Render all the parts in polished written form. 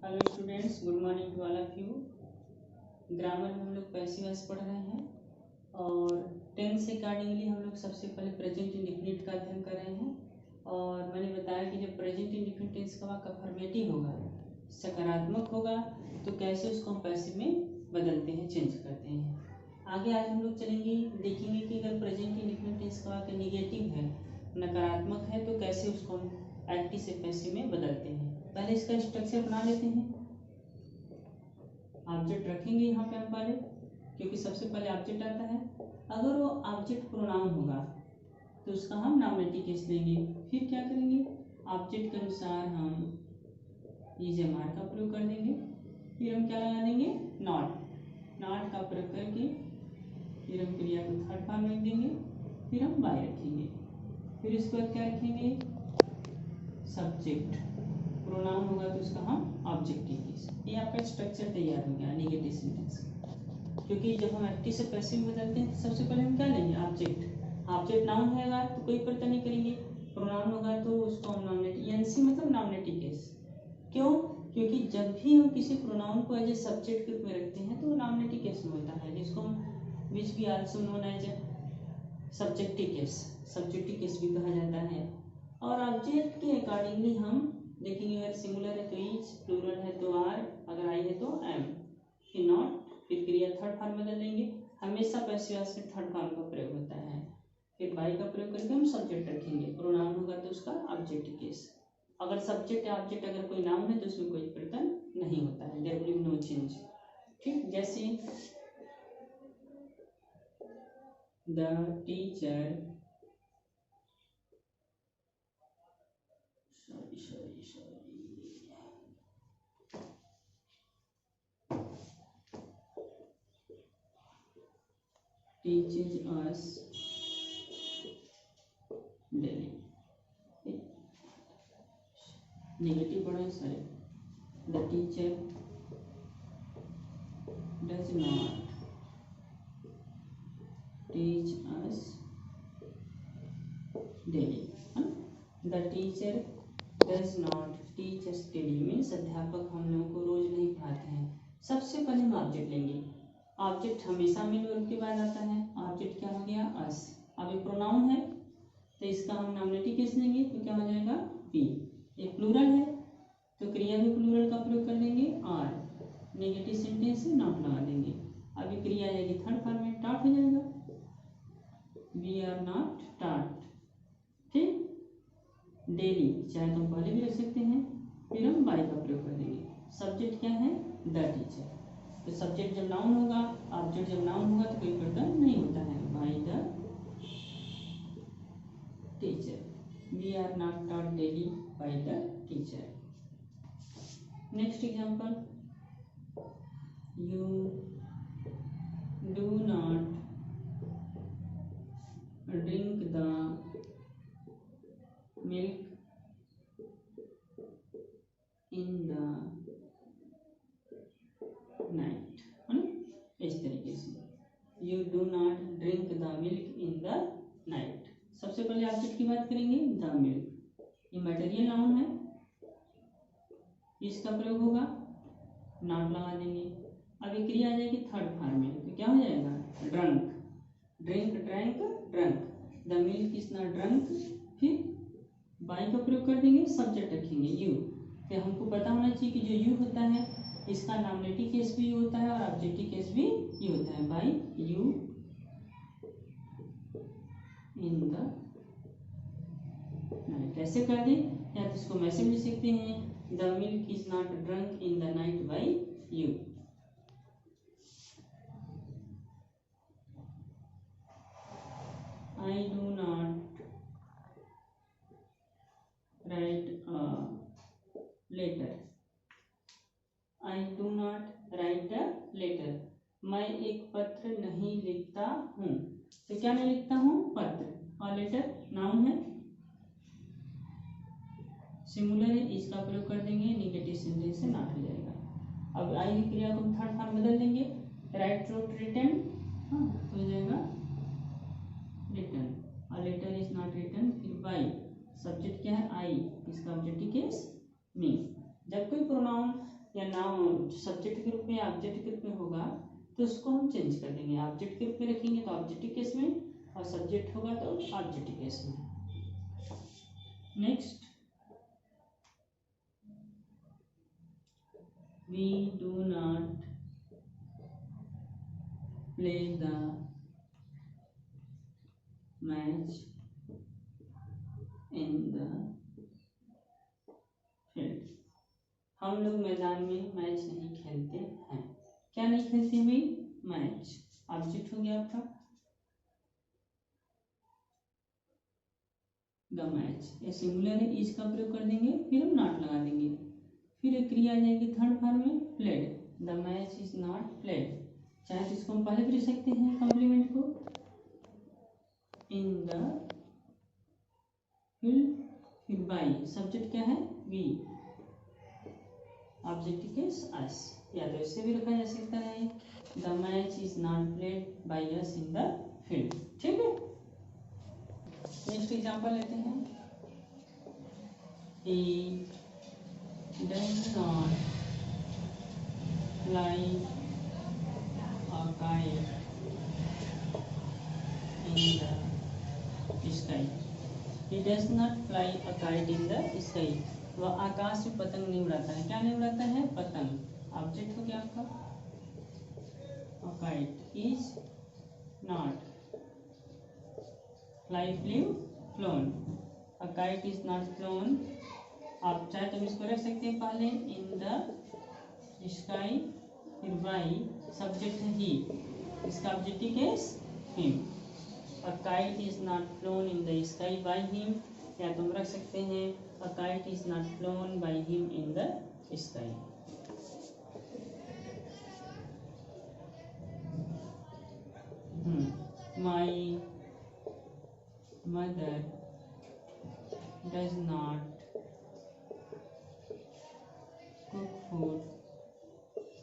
Hello students, good morning to all of you. Grammar में हम लोग पैसिव वॉइस पढ़ रहे हैं और टेंस से अकॉर्डिंगली हम लोग सबसे पहले प्रेजेंट इंडेफिनिट का अध्ययन कर रहे हैं। और मैंने बताया कि जब प्रेजेंट इंडेफिनिट टेंस का अफर्मेटिव होगा, सकारात्मक होगा, तो कैसे उसको हम पैसिव में बदलते हैं, चेंज करते हैं। आगे आज हम लोग चलेंगे, देखेंगे कि अगर प्रेजेंट इंडेफिनिट टेंस का वाक्य निगेटिव है, नकारात्मक है, तो कैसे उसको हम एक्टिव से पैसिव में बदलते हैं। पहले इसका स्ट्रक्चर बना लेते हैं। ऑब्जेक्ट रखेंगे यहाँ पे हम पहले, क्योंकि सबसे पहले ऑब्जेक्ट आता है। अगर वो ऑब्जेक्ट प्रोनाउन होगा तो उसका हम नॉमिनेटिव केस लेंगे। फिर क्या करेंगे, ऑब्जेक्ट के अनुसार हम इज एम.आर का प्रयोग कर देंगे। फिर हम क्या लगा देंगे, नॉट का प्रयोग करके फिर हम क्रिया को थर्ड फॉर्म में देंगे। फिर हम बाय रखेंगे। फिर उसके बाद क्या रखेंगे, सब्जेक्ट प्रोनाउन होगा तो उसका हम ऑब्जेक्टिव केस। ये आपका स्ट्रक्चर तैयार हो गया नेगेटिव सेंटेंस। क्योंकि जब हम एक्टिव से पैसिव में बदलते हैं सबसे पहले हम क्या लेंगे, ऑब्जेक्ट नाउन होगा तो कोई परिवर्तन नहीं करेंगे, प्रोनाउन होगा तो उसको हम नॉमिनेटिव, एनसी मतलब नॉमिनेटिव केस। क्यों? क्योंकि जब भी हम किसी प्रोनाउन को एज ए सब्जेक्ट के रूप में रखते हैं तो वो नॉमिनेटिव केस में होता है, जिसको हम विच भी also known as subjective case भी कहा जाता है। और ऑब्जेक्ट के अकॉर्डिंगली हम देखेंगे, अगर सिंगुलर है तो इज, प्लूरल है तो आर, अगर आई है तो एम, फिर नॉट, फिर क्रिया थर्ड फॉर्म बदल लेंगे। हमेशा पैसिव वॉइस में थर्ड फॉर्म का प्रयोग होता है। फिर बाई का प्रयोग करके हम सब्जेक्ट रखेंगे, प्रोनाउन होगा तो उसका ऑब्जेक्टिव केस। अगर सब्जेक्ट या ऑब्जेक्ट अगर कोई नाउन है तो उसमें कोई परिवर्तन नहीं होता है, there will be no change. ठीक, जैसे the teacher teaches us daily. Negative पढ़ा, sorry, the teacher does not teach us daily. The teacher does not teach us daily means अध्यापक हम लोगों को रोज नहीं पढ़ाते हैं। सबसे पहले हम ऑब्जेक्ट लेंगे। ऑब्जेक्ट हमेशा मेन वर्ब के बाद आता है। ऑब्जेक्ट क्या हो गया, अस। अब ये प्रोनाउन है तो इसका हम नॉमिनेटिव केस लेंगे तो क्या हो जाएगा, वी। ये प्लूरल है तो क्रिया भी प्लूरल का प्रयोग कर देंगे, आर। नेगेटिव सेंटेंस से नॉट लगा देंगे। अभी क्रिया आएगी थर्ड फॉर्म में, टॉट हो जाएगा, वी आर नॉट टॉट। ठीक, डेली चाहे तो हम पहले भी रख सकते हैं। फिर हम बाय का प्रयोग कर देंगे। सब्जेक्ट क्या है, द टीचर। तो सब्जेक्ट जब नाउन होगा, ऑब्जेक्ट जब नाउन होगा तो कोई परिवर्तन नहीं होता है, by the teacher. We are not taught daily by the teacher. Next example, you do not drink the milk in the night. इस तरीके से you do not drink the milk in the night। सबसे पहले object की बात करेंगे, the milk. ये material noun है, इसका प्रयोग होगा, नॉट लगा देंगे। अब क्रिया आ जाएगी थर्ड फॉर्म में तो क्या हो जाएगा, drunk. Drink, drank, drunk. The milk is not drunk. फिर बाई का प्रयोग कर देंगे, सब्जेक्ट रखेंगे यू। फिर हमको पता होना चाहिए कि जो यू होता है इसका नॉमिनेटिव केस भी यू होता है और ऑब्जेक्टिव केस भी यू होता है। By you in the night. कैसे कर दें, या तो इसको मैसेज लिख सकते हैं, the milk is not drunk in the night by you. I do not write a letter. I do not write a letter. मैं एक पत्र नहीं लिखता हूँ। तो क्या नहीं लिखता हूँ, पत्र। और लेटर नाउन है, सिंगुलर है, इसका प्रयोग कर देंगे, नेगेटिव सेंटेंस से नॉट हो जाएगा। अब आई की क्रिया को थर्ड फॉर्म बदल देंगे, राइट, रोट, रिटन, तो हो जाएगा रिटन। और लेटर इज नॉट रिटन। फिर बाई, सब्जेक्ट क्या है, आई, इसका ऑब्जेक्टिव केस मी। जब कोई प्रोनाउन जो सब्जेक्ट के रूप में या ऑब्जेक्ट के रूप में होगा तो उसको हम चेंज कर देंगे। ऑब्जेक्ट के रूप में रखेंगे तो ऑब्जेक्टिव केस में, और सब्जेक्ट होगा तो ऑब्जेक्टिव केस में। Next, we do not play the match in the field. हम लोग मैदान में मैच नहीं खेलते हैं। क्या नहीं खेलते भाई? मैच। ऑब्जेक्ट हो गया आपका द मैच, ये सिंगुलर है, इज का प्रयोग कर देंगे, फिर हम नॉट लगा देंगे, फिर एक क्रिया आ जाएगी थर्ड फॉर्म में, played. The match is not played. चाहे तो इसको हम पहले भी लिख सकते हैं कॉम्प्लीमेंट को, इन द फील्ड, फिर बाई, सब्जेक्ट क्या है? वी, ऑब्जेक्टिव केस अस। या तो इससे भी रखा जा सकता है, the match is not played by us in the field. ठीक है, नेक्स्ट एग्जांपल लेते हैं। He does not fly a kite in the sky. He does not fly a kite in the sky. वह आकाश में पतंग नहीं उड़ाता है। क्या नहीं उड़ाता है? पतंग। ऑब्जेक्ट हो गया आपका a kite is not fly, flew, flown. A kite is not flown. आप चाहे तो इसको रख सकते हैं पहले इन द स्काई, फिर बाई, सब्जेक्ट है ही, इसका objective case him. A kite is not flown in the sky by him, या तुम रख सकते हैं a kite is not flown by him in the sky. My mother does not cook food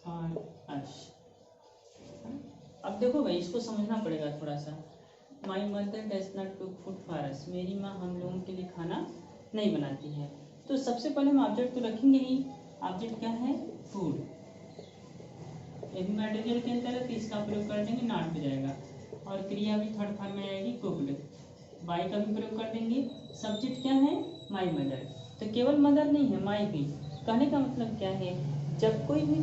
for us. अब देखो भाई, इसको समझना पड़ेगा थोड़ा सा। My mother does not cook food for अस, मेरी माँ हम लोगों के लिए खाना नहीं बनाती है। तो सबसे पहले हम ऑब्जेक्ट तो रखेंगे ही। ऑब्जेक्ट क्या है? फूड। यदि मटेरियल के अंदर है तो इसका प्रयोग कर देंगे, नॉट हो जाएगा, और क्रिया भी थर्ड फॉर्म में आएगी कुक्ड। बाई का भी प्रयोग कर देंगे। सब्जेक्ट क्या है? My mother. तो केवल मदर नहीं है, माई भी। कहने का मतलब क्या है? जब कोई भी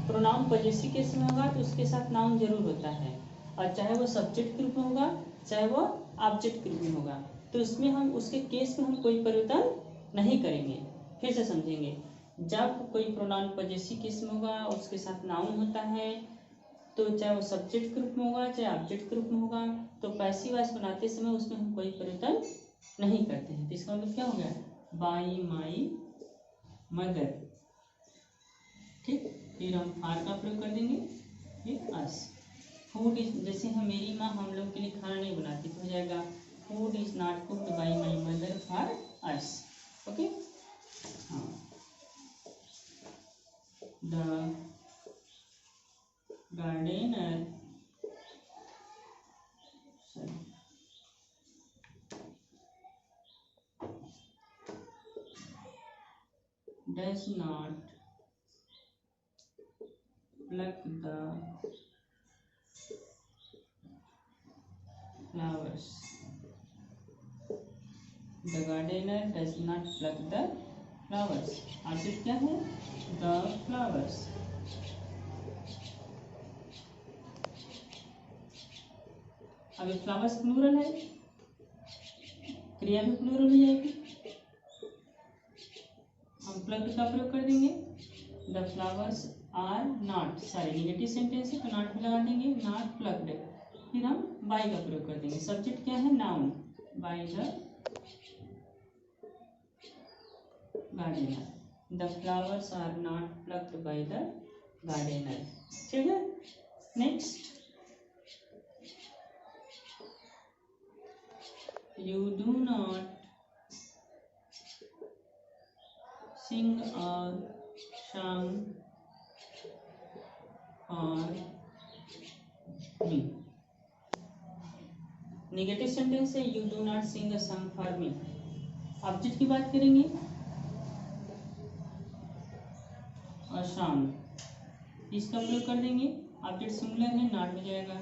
प्रोनाउन पॉजेसिव केस में होगा तो उसके साथ नाउन जरूर होता है, और चाहे वो सब्जेक्ट के रूप में होगा चाहे वो ऑब्जेक्ट के रूप में होगा, तो उसमें हम उसके केस में हम कोई परिवर्तन नहीं करेंगे। फिर से समझेंगे, जब कोई प्रोनाउन पॉजेसिव केस में होगा उसके साथ नाउन होता है, तो चाहे वो सब्जेक्ट के रूप में होगा चाहे ऑब्जेक्ट के रूप में होगा, तो पैसिव वॉइस बनाते समय उसमें हम कोई परिवर्तन नहीं करते हैं। तो इसका मतलब क्या हो गया? By my mother. ठीक, फिर हम आर का प्रयोग कर देंगे, फिर अस। फूड इज, जैसे हम मेरी माँ हम लोग के लिए खाना नहीं बनाती, तो हो जाएगा food is not cooked by my mother for us. Okay, हाँ, the gardener does not pluck the flowers. The gardener does not pluck the flowers. Object क्या है? The flowers. अभी फ्लावर्स प्लूरल है, क्रिया भी प्लूरल हो जाएगी। हम प्लक्ड का प्रयोग कर देंगे। The flowers are not, sorry negative sentence है तो नॉट भी लगा देंगे, नॉट प्लक्ड। फिर हम बाय का प्रयोग कर देंगे। सब्जेक्ट क्या है? Noun, by the gardener. The flowers are not plucked by the gardener. ठीक है, next, you do not sing a song for me. Negative sentence है, you do not sing a song for me. Object की बात करेंगे, अशांत इसका प्रयोग कर देंगे। ऑब्जेक्ट सिंगुलर है, नॉट हो जाएगा।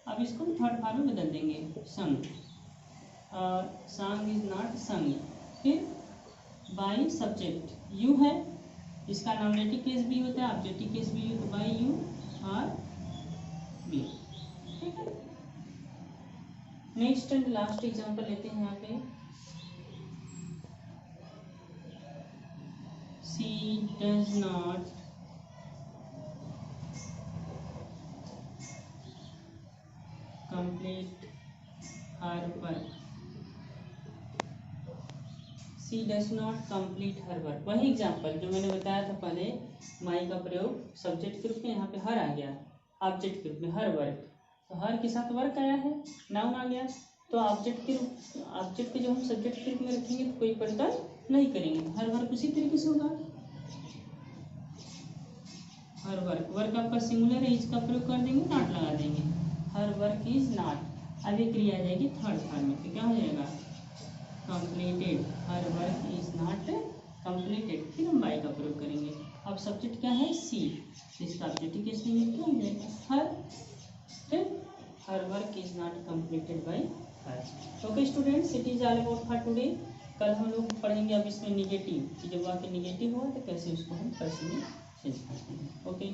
अब इसको थर्ड फॉर्म में बदल देंगे, संग। संग इज नॉट संग। फिर बाई सब्जेक्ट यू है, इसका नॉमिनेटिव केस भी होता है, ऑब्जेक्टिव केस भी होता है, बाई यू और बी। ठीक है। नेक्स्ट एंड लास्ट एग्जांपल लेते हैं यहाँ पे। She does not complete her work. She does not complete her work. वही एग्जाम्पल जो मैंने बताया था पहले, माई का प्रयोग सब्जेक्ट के रूप में, यहाँ पे हर आ गया, ऑब्जेक्ट के रूप में हर वर्क। तो हर के साथ वर्क आया है, नाउन आ गया, तो ऑब्जेक्ट के रूप, ऑब्जेक्ट को जब हम सब्जेक्ट के रूप में रखेंगे तो कोई परिवर्तन नहीं करेंगे, हर वर्क उसी तरीके से होगा। हर वर्क, वर्क आपका सिंगुलर है, इसका प्रयोग कर देंगे, नॉट लगा देंगे, हर वर्क इज नॉट। अब ये क्रिया आ जाएगी थर्ड फॉर्म में, तो क्या हो जाएगा, completed. Her work is not completed. फिर हम बाई का प्रयोग करेंगे। अब सब्जेक्ट क्या है, सी, इसका ऑब्जेक्टिव केस में क्या हो जाएगा, हर। फिर her work is not completed by her. Okay students, it is all about for today. कल हम लोग पढ़ेंगे अब इसमें निगेटिव, जब वाक्य निगेटिव हो तो कैसे उसको हम पर्सन में चेंज करते हैं। ओके।